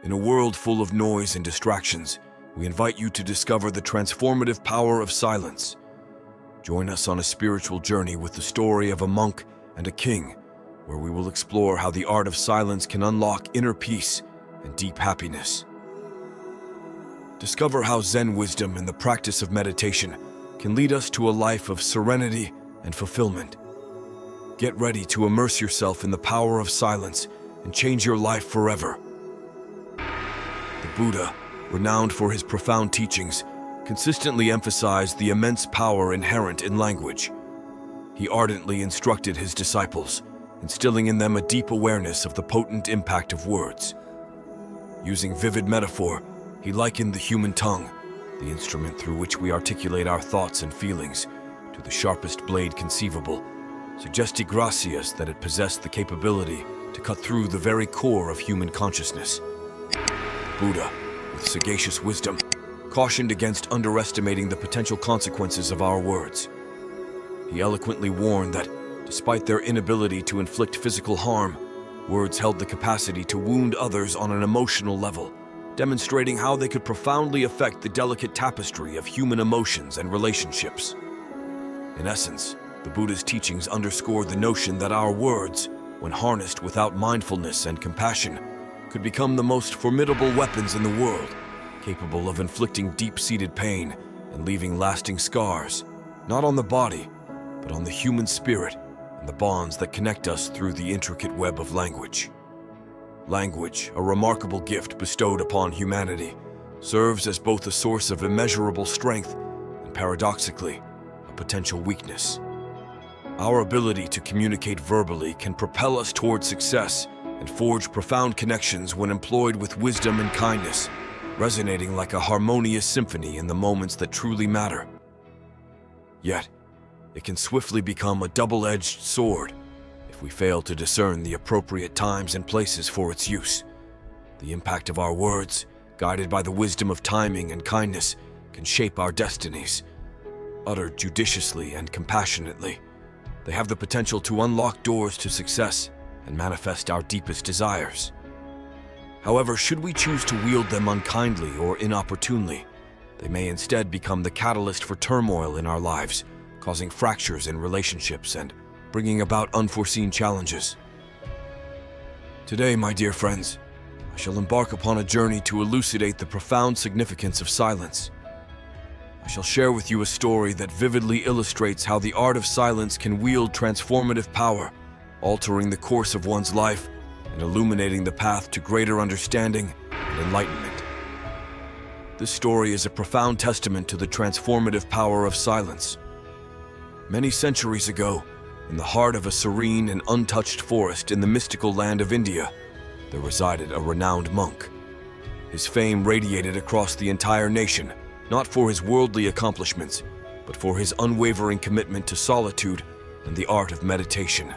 In a world full of noise and distractions, we invite you to discover the transformative power of silence. Join us on a spiritual journey with the story of a monk and a king, where we will explore how the art of silence can unlock inner peace and deep happiness. Discover how Zen wisdom and the practice of meditation can lead us to a life of serenity and fulfillment. Get ready to immerse yourself in the power of silence and change your life forever. The Buddha, renowned for his profound teachings, consistently emphasized the immense power inherent in language. He ardently instructed his disciples, instilling in them a deep awareness of the potent impact of words. Using vivid metaphor, he likened the human tongue, the instrument through which we articulate our thoughts and feelings, to the sharpest blade conceivable, suggesting gracias that it possessed the capability to cut through the very core of human consciousness. Buddha, with sagacious wisdom, cautioned against underestimating the potential consequences of our words. He eloquently warned that, despite their inability to inflict physical harm, words held the capacity to wound others on an emotional level, demonstrating how they could profoundly affect the delicate tapestry of human emotions and relationships. In essence, the Buddha's teachings underscored the notion that our words, when harnessed without mindfulness and compassion, could become the most formidable weapons in the world, capable of inflicting deep-seated pain and leaving lasting scars, not on the body, but on the human spirit and the bonds that connect us through the intricate web of language. Language, a remarkable gift bestowed upon humanity, serves as both a source of immeasurable strength and, paradoxically, a potential weakness. Our ability to communicate verbally can propel us toward success and forge profound connections when employed with wisdom and kindness, resonating like a harmonious symphony in the moments that truly matter. Yet, it can swiftly become a double-edged sword if we fail to discern the appropriate times and places for its use. The impact of our words, guided by the wisdom of timing and kindness, can shape our destinies. Uttered judiciously and compassionately, they have the potential to unlock doors to success and manifest our deepest desires. However, should we choose to wield them unkindly or inopportunely, they may instead become the catalyst for turmoil in our lives, causing fractures in relationships and bringing about unforeseen challenges. Today, my dear friends, I shall embark upon a journey to elucidate the profound significance of silence. I shall share with you a story that vividly illustrates how the art of silence can wield transformative power, altering the course of one's life and illuminating the path to greater understanding and enlightenment. This story is a profound testament to the transformative power of silence. Many centuries ago, in the heart of a serene and untouched forest in the mystical land of India, there resided a renowned monk. His fame radiated across the entire nation, not for his worldly accomplishments, but for his unwavering commitment to solitude and the art of meditation.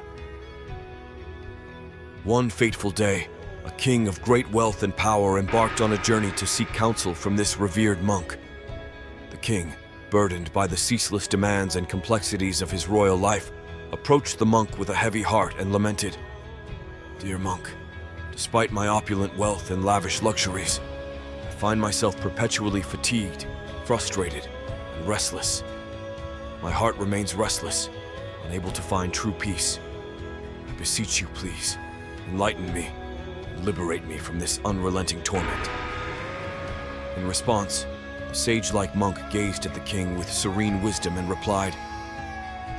One fateful day, a king of great wealth and power embarked on a journey to seek counsel from this revered monk. The king, burdened by the ceaseless demands and complexities of his royal life, approached the monk with a heavy heart and lamented, "Dear monk, despite my opulent wealth and lavish luxuries, I find myself perpetually fatigued, frustrated, and restless. My heart remains restless, unable to find true peace. I beseech you, please, enlighten me and liberate me from this unrelenting torment." In response, the sage-like monk gazed at the king with serene wisdom and replied,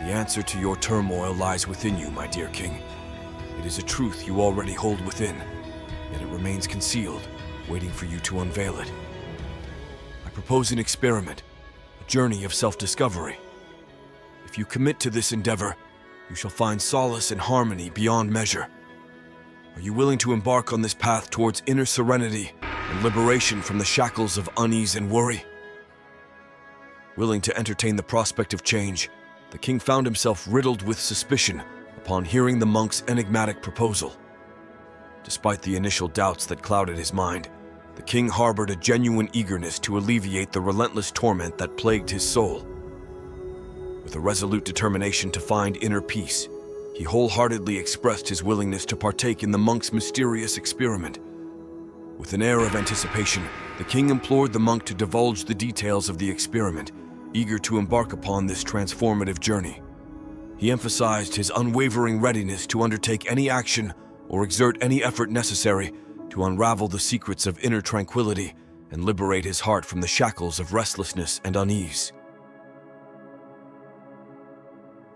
"The answer to your turmoil lies within you, my dear king. It is a truth you already hold within, yet it remains concealed, waiting for you to unveil it. I propose an experiment, a journey of self-discovery. If you commit to this endeavor, you shall find solace and harmony beyond measure. Are you willing to embark on this path towards inner serenity and liberation from the shackles of unease and worry?" Willing to entertain the prospect of change, the king found himself riddled with suspicion upon hearing the monk's enigmatic proposal. Despite the initial doubts that clouded his mind, the king harbored a genuine eagerness to alleviate the relentless torment that plagued his soul. With a resolute determination to find inner peace, he wholeheartedly expressed his willingness to partake in the monk's mysterious experiment. With an air of anticipation, the king implored the monk to divulge the details of the experiment, eager to embark upon this transformative journey. He emphasized his unwavering readiness to undertake any action or exert any effort necessary to unravel the secrets of inner tranquility and liberate his heart from the shackles of restlessness and unease.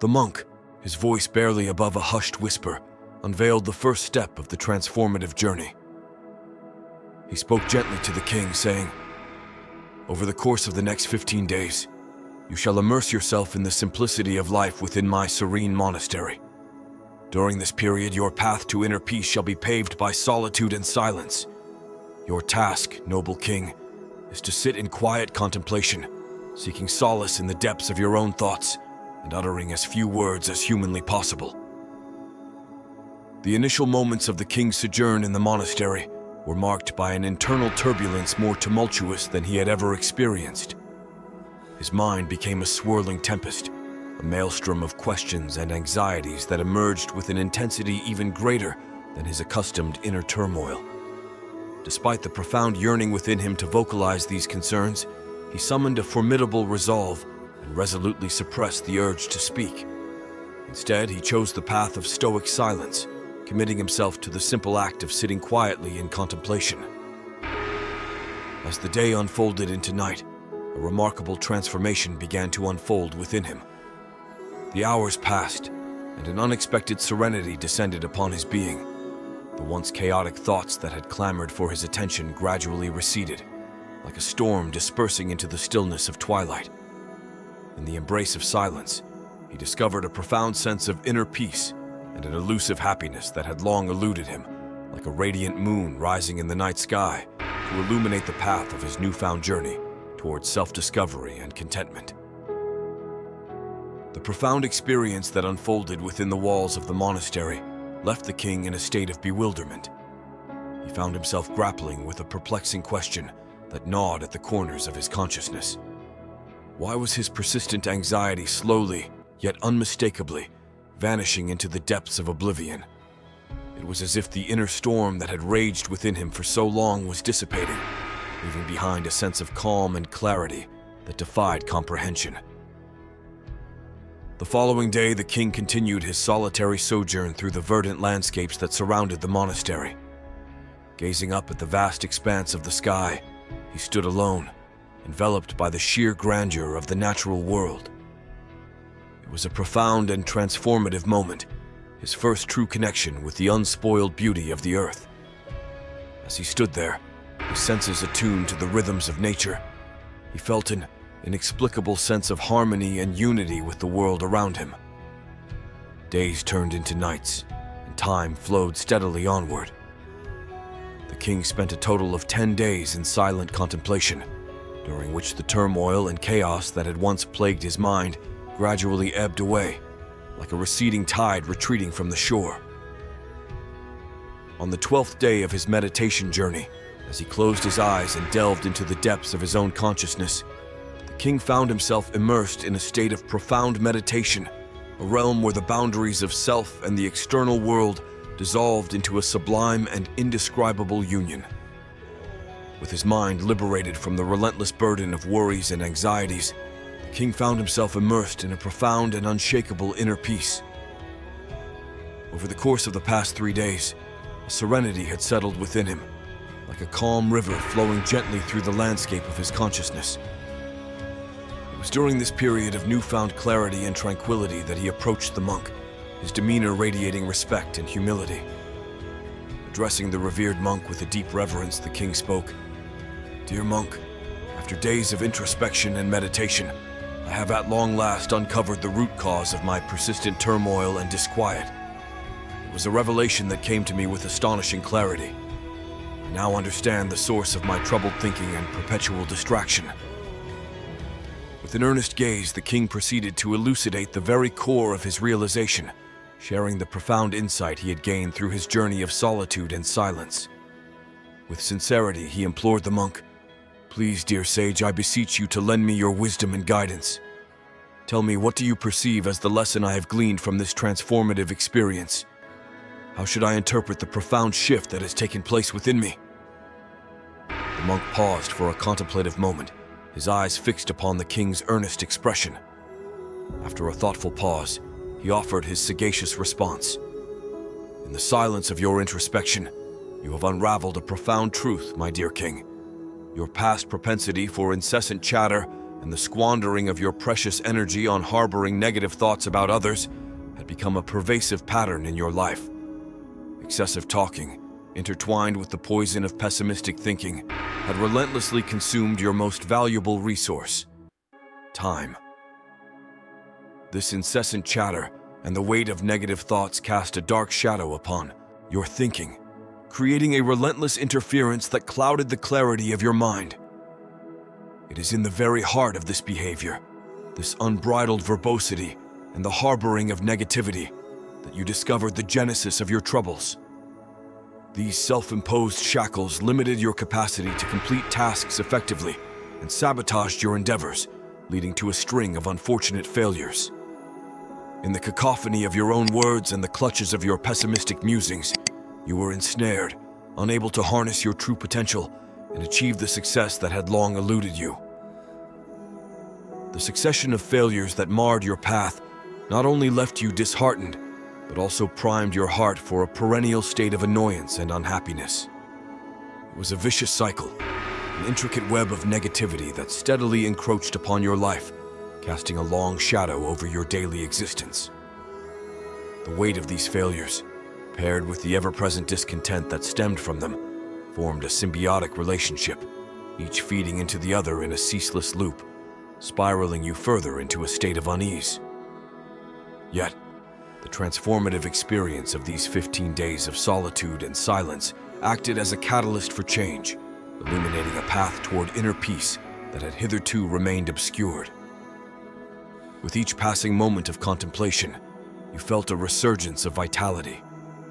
The monk, his voice barely above a hushed whisper, unveiled the first step of the transformative journey. He spoke gently to the king, saying, "Over the course of the next 15 days, you shall immerse yourself in the simplicity of life within my serene monastery. During this period, your path to inner peace shall be paved by solitude and silence. Your task, noble king, is to sit in quiet contemplation, seeking solace in the depths of your own thoughts and uttering as few words as humanly possible." The initial moments of the king's sojourn in the monastery were marked by an internal turbulence more tumultuous than he had ever experienced. His mind became a swirling tempest, a maelstrom of questions and anxieties that emerged with an intensity even greater than his accustomed inner turmoil. Despite the profound yearning within him to vocalize these concerns, he summoned a formidable resolve and resolutely suppressed the urge to speak. Instead, he chose the path of stoic silence, committing himself to the simple act of sitting quietly in contemplation. As the day unfolded into night, a remarkable transformation began to unfold within him. The hours passed, and an unexpected serenity descended upon his being. The once chaotic thoughts that had clamored for his attention gradually receded, like a storm dispersing into the stillness of twilight. In the embrace of silence, he discovered a profound sense of inner peace and an elusive happiness that had long eluded him, like a radiant moon rising in the night sky to illuminate the path of his newfound journey towards self-discovery and contentment. The profound experience that unfolded within the walls of the monastery left the king in a state of bewilderment. He found himself grappling with a perplexing question that gnawed at the corners of his consciousness. Why was his persistent anxiety slowly, yet unmistakably, vanishing into the depths of oblivion? It was as if the inner storm that had raged within him for so long was dissipating, leaving behind a sense of calm and clarity that defied comprehension. The following day, the king continued his solitary sojourn through the verdant landscapes that surrounded the monastery. Gazing up at the vast expanse of the sky, he stood alone, enveloped by the sheer grandeur of the natural world. It was a profound and transformative moment, his first true connection with the unspoiled beauty of the earth. As he stood there, his senses attuned to the rhythms of nature, he felt an inexplicable sense of harmony and unity with the world around him. Days turned into nights, and time flowed steadily onward. The king spent a total of 10 days in silent contemplation, during which the turmoil and chaos that had once plagued his mind gradually ebbed away, like a receding tide retreating from the shore. On the 12th day of his meditation journey, as he closed his eyes and delved into the depths of his own consciousness, the king found himself immersed in a state of profound meditation, a realm where the boundaries of self and the external world dissolved into a sublime and indescribable union. With his mind liberated from the relentless burden of worries and anxieties, the king found himself immersed in a profound and unshakable inner peace. Over the course of the past 3 days, a serenity had settled within him, like a calm river flowing gently through the landscape of his consciousness. It was during this period of newfound clarity and tranquility that he approached the monk, his demeanor radiating respect and humility. Addressing the revered monk with a deep reverence, the king spoke, "Dear monk, after days of introspection and meditation, I have at long last uncovered the root cause of my persistent turmoil and disquiet. It was a revelation that came to me with astonishing clarity. I now understand the source of my troubled thinking and perpetual distraction." With an earnest gaze, the king proceeded to elucidate the very core of his realization, sharing the profound insight he had gained through his journey of solitude and silence. With sincerity, he implored the monk, "Please, dear sage, I beseech you to lend me your wisdom and guidance. Tell me, what do you perceive as the lesson I have gleaned from this transformative experience? How should I interpret the profound shift that has taken place within me?" monk paused for a contemplative moment, his eyes fixed upon the king's earnest expression. After a thoughtful pause, he offered his sagacious response. In the silence of your introspection, you have unraveled a profound truth, my dear king. Your past propensity for incessant chatter and the squandering of your precious energy on harboring negative thoughts about others had become a pervasive pattern in your life. Excessive talking, intertwined with the poison of pessimistic thinking, had relentlessly consumed your most valuable resource: time. This incessant chatter and the weight of negative thoughts cast a dark shadow upon your thinking, creating a relentless interference that clouded the clarity of your mind. It is in the very heart of this behavior, this unbridled verbosity and the harboring of negativity, that you discovered the genesis of your troubles. These self-imposed shackles limited your capacity to complete tasks effectively and sabotaged your endeavors, leading to a string of unfortunate failures. In the cacophony of your own words and the clutches of your pessimistic musings, you were ensnared, unable to harness your true potential and achieve the success that had long eluded you. The succession of failures that marred your path not only left you disheartened, but also primed your heart for a perennial state of annoyance and unhappiness. It was a vicious cycle, an intricate web of negativity that steadily encroached upon your life, casting a long shadow over your daily existence. The weight of these failures, paired with the ever-present discontent that stemmed from them, formed a symbiotic relationship, each feeding into the other in a ceaseless loop, spiraling you further into a state of unease. Yet, the transformative experience of these 15 days of solitude and silence acted as a catalyst for change, illuminating a path toward inner peace that had hitherto remained obscured. With each passing moment of contemplation, you felt a resurgence of vitality,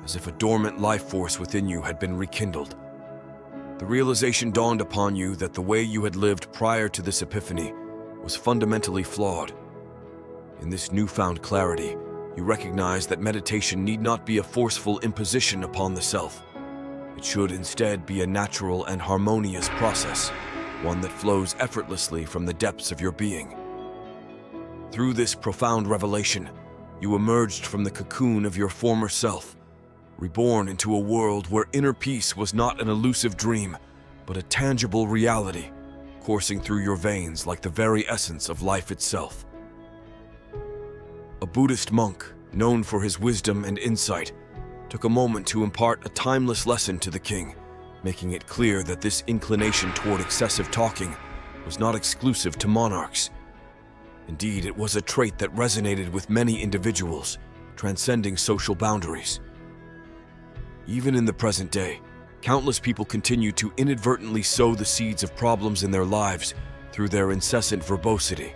as if a dormant life force within you had been rekindled. The realization dawned upon you that the way you had lived prior to this epiphany was fundamentally flawed. In this newfound clarity, you recognize that meditation need not be a forceful imposition upon the self. It should instead be a natural and harmonious process, one that flows effortlessly from the depths of your being. Through this profound revelation, you emerged from the cocoon of your former self, reborn into a world where inner peace was not an elusive dream, but a tangible reality, coursing through your veins like the very essence of life itself. A Buddhist monk, known for his wisdom and insight, took a moment to impart a timeless lesson to the king, making it clear that this inclination toward excessive talking was not exclusive to monarchs. Indeed, it was a trait that resonated with many individuals, transcending social boundaries. Even in the present day, countless people continue to inadvertently sow the seeds of problems in their lives through their incessant verbosity.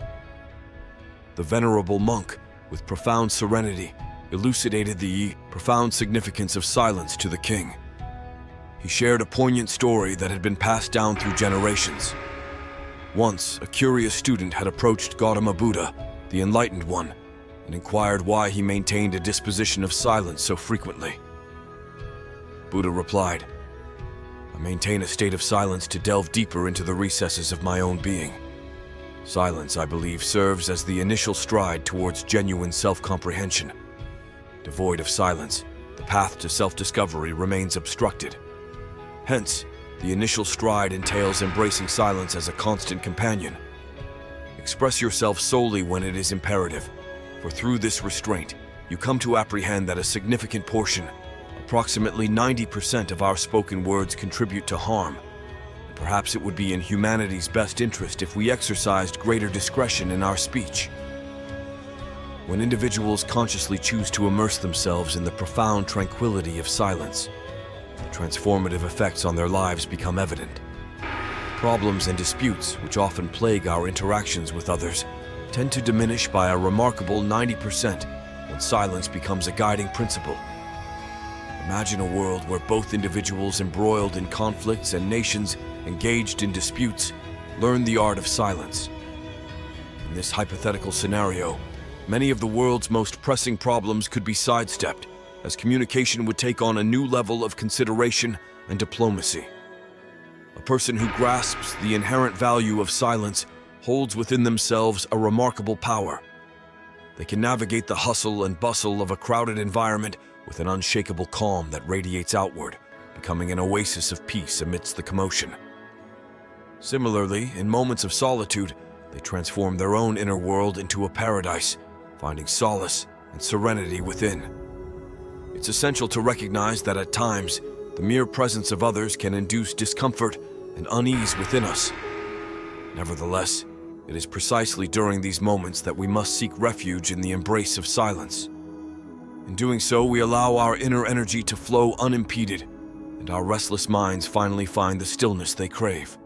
The venerable monk, with profound serenity, elucidated the profound significance of silence to the king. He shared a poignant story that had been passed down through generations. Once, a curious student had approached Gautama Buddha, the enlightened one, and inquired why he maintained a disposition of silence so frequently. Buddha replied, "I maintain a state of silence to delve deeper into the recesses of my own being. Silence, I believe, serves as the initial stride towards genuine self-comprehension. Devoid of silence, the path to self-discovery remains obstructed. Hence, the initial stride entails embracing silence as a constant companion. Express yourself solely when it is imperative, for through this restraint, you come to apprehend that a significant portion, approximately 90% of our spoken words contribute to harm. Perhaps it would be in humanity's best interest if we exercised greater discretion in our speech." When individuals consciously choose to immerse themselves in the profound tranquility of silence, the transformative effects on their lives become evident. Problems and disputes, which often plague our interactions with others, tend to diminish by a remarkable 90% when silence becomes a guiding principle. Imagine a world where both individuals embroiled in conflicts and nations engaged in disputes learn the art of silence. In this hypothetical scenario, many of the world's most pressing problems could be sidestepped, as communication would take on a new level of consideration and diplomacy. A person who grasps the inherent value of silence holds within themselves a remarkable power. They can navigate the hustle and bustle of a crowded environment with an unshakable calm that radiates outward, becoming an oasis of peace amidst the commotion. Similarly, in moments of solitude, they transform their own inner world into a paradise, finding solace and serenity within. It's essential to recognize that at times, the mere presence of others can induce discomfort and unease within us. Nevertheless, it is precisely during these moments that we must seek refuge in the embrace of silence. In doing so, we allow our inner energy to flow unimpeded, and our restless minds finally find the stillness they crave.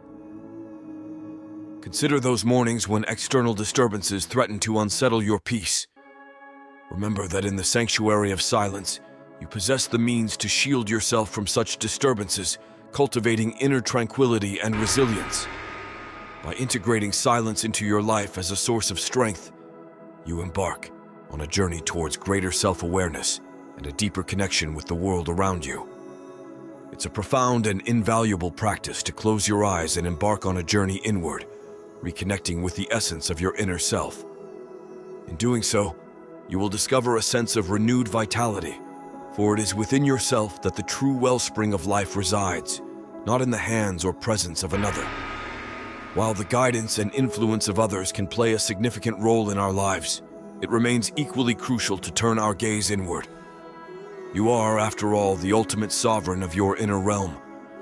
Consider those mornings when external disturbances threaten to unsettle your peace. Remember that in the sanctuary of silence, you possess the means to shield yourself from such disturbances, cultivating inner tranquility and resilience. By integrating silence into your life as a source of strength, you embark on a journey towards greater self-awareness and a deeper connection with the world around you. It's a profound and invaluable practice to close your eyes and embark on a journey inward, reconnecting with the essence of your inner self. In doing so, you will discover a sense of renewed vitality, for it is within yourself that the true wellspring of life resides, not in the hands or presence of another. While the guidance and influence of others can play a significant role in our lives, it remains equally crucial to turn our gaze inward. You are, after all, the ultimate sovereign of your inner realm,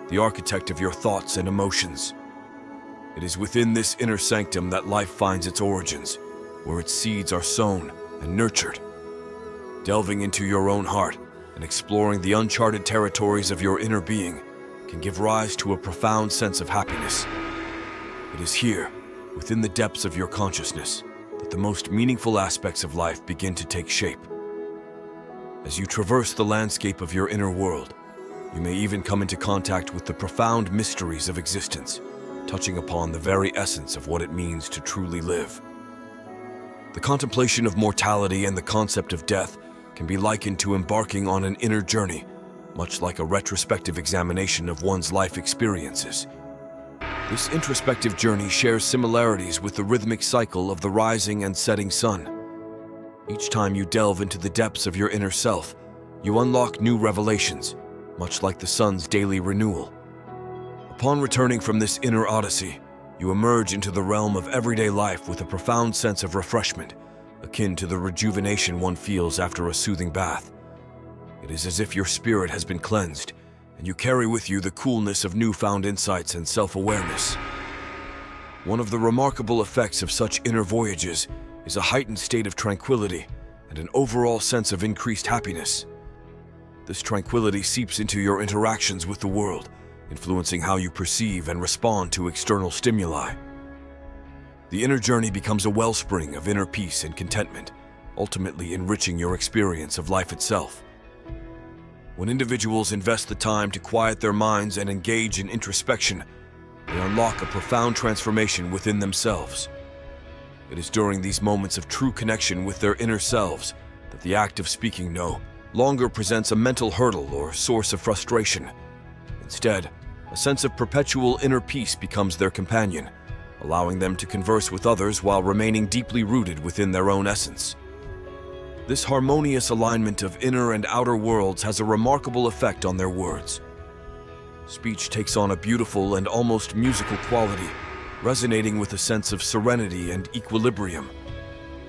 the architect of your thoughts and emotions. It is within this inner sanctum that life finds its origins, where its seeds are sown and nurtured. Delving into your own heart and exploring the uncharted territories of your inner being can give rise to a profound sense of happiness. It is here, within the depths of your consciousness, that the most meaningful aspects of life begin to take shape. As you traverse the landscape of your inner world, you may even come into contact with the profound mysteries of existence, touching upon the very essence of what it means to truly live. The contemplation of mortality and the concept of death can be likened to embarking on an inner journey, much like a retrospective examination of one's life experiences. This introspective journey shares similarities with the rhythmic cycle of the rising and setting sun. Each time you delve into the depths of your inner self, you unlock new revelations, much like the sun's daily renewal. Upon returning from this inner odyssey, you emerge into the realm of everyday life with a profound sense of refreshment, akin to the rejuvenation one feels after a soothing bath. It is as if your spirit has been cleansed, and you carry with you the coolness of newfound insights and self-awareness. One of the remarkable effects of such inner voyages is a heightened state of tranquility and an overall sense of increased happiness. This tranquility seeps into your interactions with the world, influencing how you perceive and respond to external stimuli. The inner journey becomes a wellspring of inner peace and contentment, ultimately enriching your experience of life itself. When individuals invest the time to quiet their minds and engage in introspection, they unlock a profound transformation within themselves. It is during these moments of true connection with their inner selves that the act of speaking no longer presents a mental hurdle or source of frustration. Instead, a sense of perpetual inner peace becomes their companion, allowing them to converse with others while remaining deeply rooted within their own essence. This harmonious alignment of inner and outer worlds has a remarkable effect on their words. Speech takes on a beautiful and almost musical quality, resonating with a sense of serenity and equilibrium.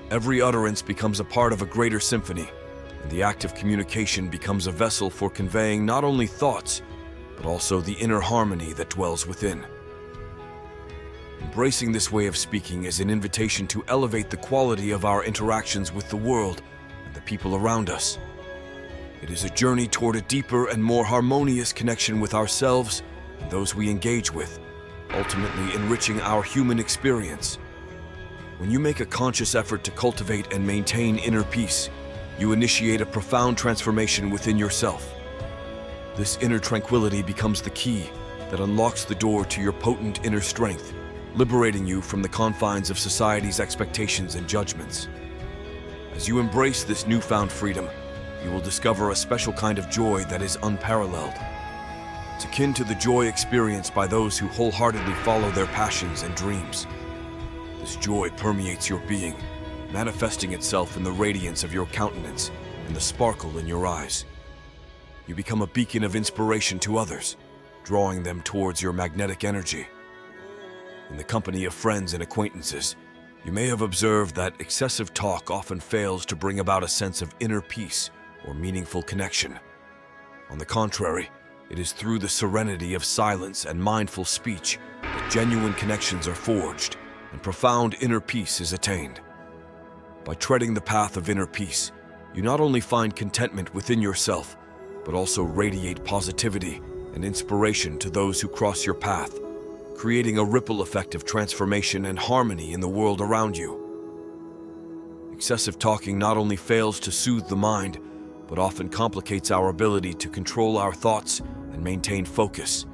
Every utterance becomes a part of a greater symphony, and the act of communication becomes a vessel for conveying not only thoughts, but also the inner harmony that dwells within. Embracing this way of speaking is an invitation to elevate the quality of our interactions with the world and the people around us. It is a journey toward a deeper and more harmonious connection with ourselves and those we engage with, ultimately enriching our human experience. When you make a conscious effort to cultivate and maintain inner peace, you initiate a profound transformation within yourself. This inner tranquility becomes the key that unlocks the door to your potent inner strength, liberating you from the confines of society's expectations and judgments. As you embrace this newfound freedom, you will discover a special kind of joy that is unparalleled. It's akin to the joy experienced by those who wholeheartedly follow their passions and dreams. This joy permeates your being, manifesting itself in the radiance of your countenance and the sparkle in your eyes. You become a beacon of inspiration to others, drawing them towards your magnetic energy. In the company of friends and acquaintances, you may have observed that excessive talk often fails to bring about a sense of inner peace or meaningful connection. On the contrary, it is through the serenity of silence and mindful speech that genuine connections are forged and profound inner peace is attained. By treading the path of inner peace, you not only find contentment within yourself, but also radiate positivity and inspiration to those who cross your path, creating a ripple effect of transformation and harmony in the world around you. Excessive talking not only fails to soothe the mind, but often complicates our ability to control our thoughts and maintain focus.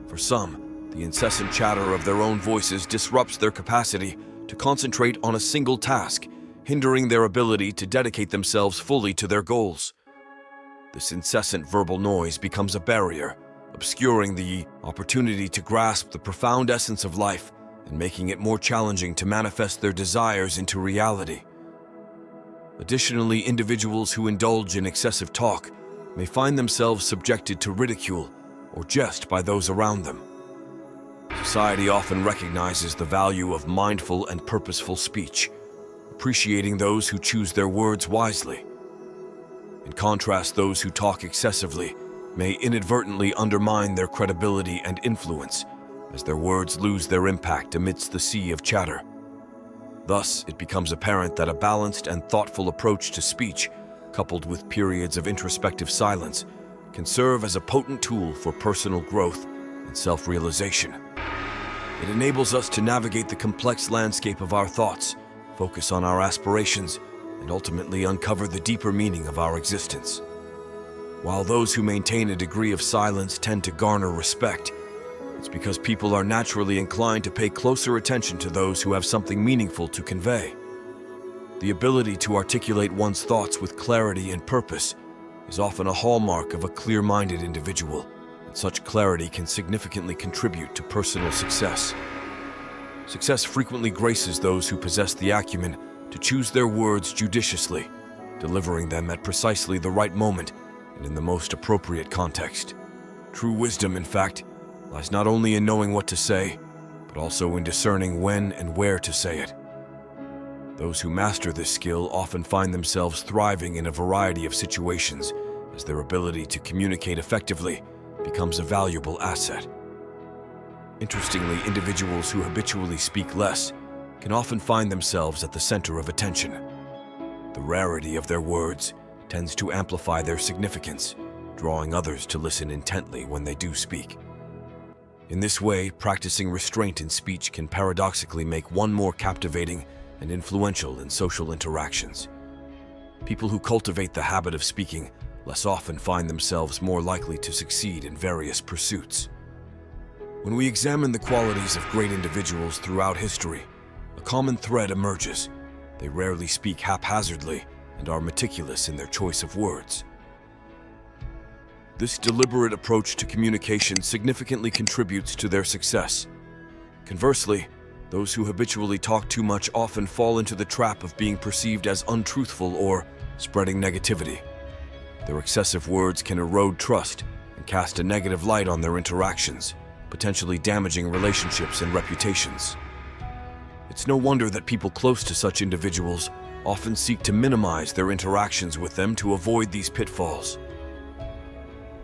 For some, the incessant chatter of their own voices disrupts their capacity to concentrate on a single task, hindering their ability to dedicate themselves fully to their goals. This incessant verbal noise becomes a barrier, obscuring the opportunity to grasp the profound essence of life and making it more challenging to manifest their desires into reality. Additionally, individuals who indulge in excessive talk may find themselves subjected to ridicule or jest by those around them. Society often recognizes the value of mindful and purposeful speech, appreciating those who choose their words wisely. In contrast, those who talk excessively may inadvertently undermine their credibility and influence, as their words lose their impact amidst the sea of chatter. Thus, it becomes apparent that a balanced and thoughtful approach to speech, coupled with periods of introspective silence, can serve as a potent tool for personal growth and self-realization. It enables us to navigate the complex landscape of our thoughts, focus on our aspirations, and ultimately uncover the deeper meaning of our existence. While those who maintain a degree of silence tend to garner respect, it's because people are naturally inclined to pay closer attention to those who have something meaningful to convey. The ability to articulate one's thoughts with clarity and purpose is often a hallmark of a clear-minded individual, and such clarity can significantly contribute to personal success. Success frequently graces those who possess the acumen to choose their words judiciously, delivering them at precisely the right moment and in the most appropriate context. True wisdom, in fact, lies not only in knowing what to say, but also in discerning when and where to say it. Those who master this skill often find themselves thriving in a variety of situations, as their ability to communicate effectively becomes a valuable asset. Interestingly, individuals who habitually speak less can often find themselves at the center of attention. The rarity of their words tends to amplify their significance, drawing others to listen intently when they do speak. In this way, practicing restraint in speech can paradoxically make one more captivating and influential in social interactions. People who cultivate the habit of speaking less often find themselves more likely to succeed in various pursuits. When we examine the qualities of great individuals throughout history, a common thread emerges. They rarely speak haphazardly and are meticulous in their choice of words. This deliberate approach to communication significantly contributes to their success. Conversely, those who habitually talk too much often fall into the trap of being perceived as untruthful or spreading negativity. Their excessive words can erode trust and cast a negative light on their interactions, potentially damaging relationships and reputations. It's no wonder that people close to such individuals often seek to minimize their interactions with them to avoid these pitfalls.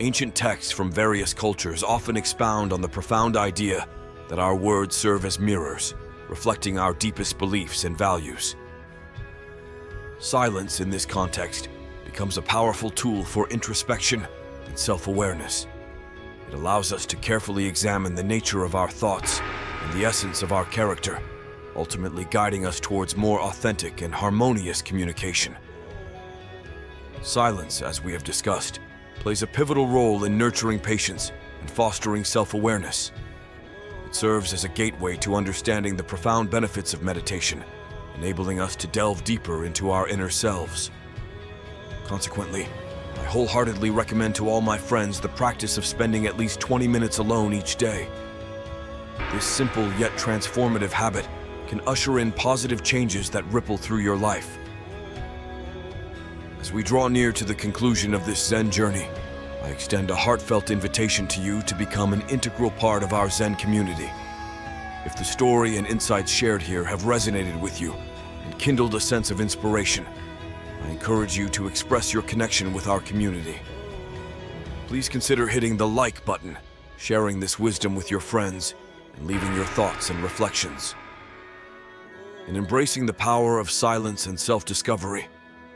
Ancient texts from various cultures often expound on the profound idea that our words serve as mirrors, reflecting our deepest beliefs and values. Silence, in this context, becomes a powerful tool for introspection and self-awareness. It allows us to carefully examine the nature of our thoughts and the essence of our character, ultimately guiding us towards more authentic and harmonious communication. Silence, as we have discussed, plays a pivotal role in nurturing patience and fostering self-awareness. It serves as a gateway to understanding the profound benefits of meditation, enabling us to delve deeper into our inner selves. Consequently, I wholeheartedly recommend to all my friends the practice of spending at least 20 minutes alone each day. This simple yet transformative habit can usher in positive changes that ripple through your life. As we draw near to the conclusion of this Zen journey, I extend a heartfelt invitation to you to become an integral part of our Zen community. If the story and insights shared here have resonated with you and kindled a sense of inspiration, I encourage you to express your connection with our community. Please consider hitting the like button, sharing this wisdom with your friends, and leaving your thoughts and reflections. In embracing the power of silence and self-discovery,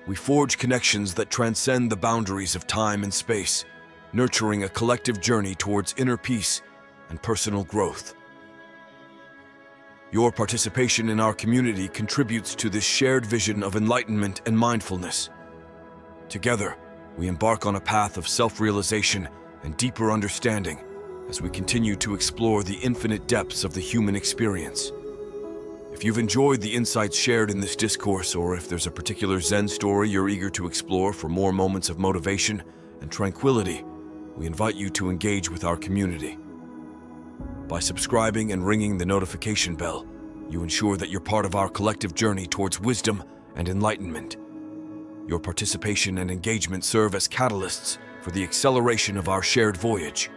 we forge connections that transcend the boundaries of time and space, nurturing a collective journey towards inner peace and personal growth. Your participation in our community contributes to this shared vision of enlightenment and mindfulness. Together, we embark on a path of self-realization and deeper understanding as we continue to explore the infinite depths of the human experience. If you've enjoyed the insights shared in this discourse, or if there's a particular Zen story you're eager to explore for more moments of motivation and tranquility, we invite you to engage with our community. By subscribing and ringing the notification bell, you ensure that you're part of our collective journey towards wisdom and enlightenment. Your participation and engagement serve as catalysts for the acceleration of our shared voyage.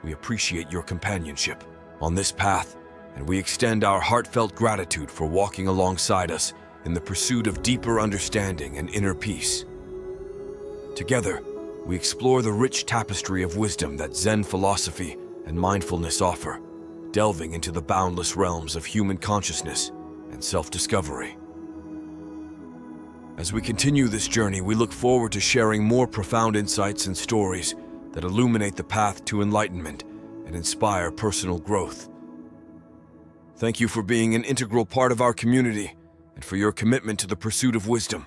We appreciate your companionship on this path, and we extend our heartfelt gratitude for walking alongside us in the pursuit of deeper understanding and inner peace. Together, we explore the rich tapestry of wisdom that Zen philosophy and mindfulness offer, delving into the boundless realms of human consciousness and self-discovery. As we continue this journey, we look forward to sharing more profound insights and stories that illuminate the path to enlightenment and inspire personal growth. Thank you for being an integral part of our community and for your commitment to the pursuit of wisdom.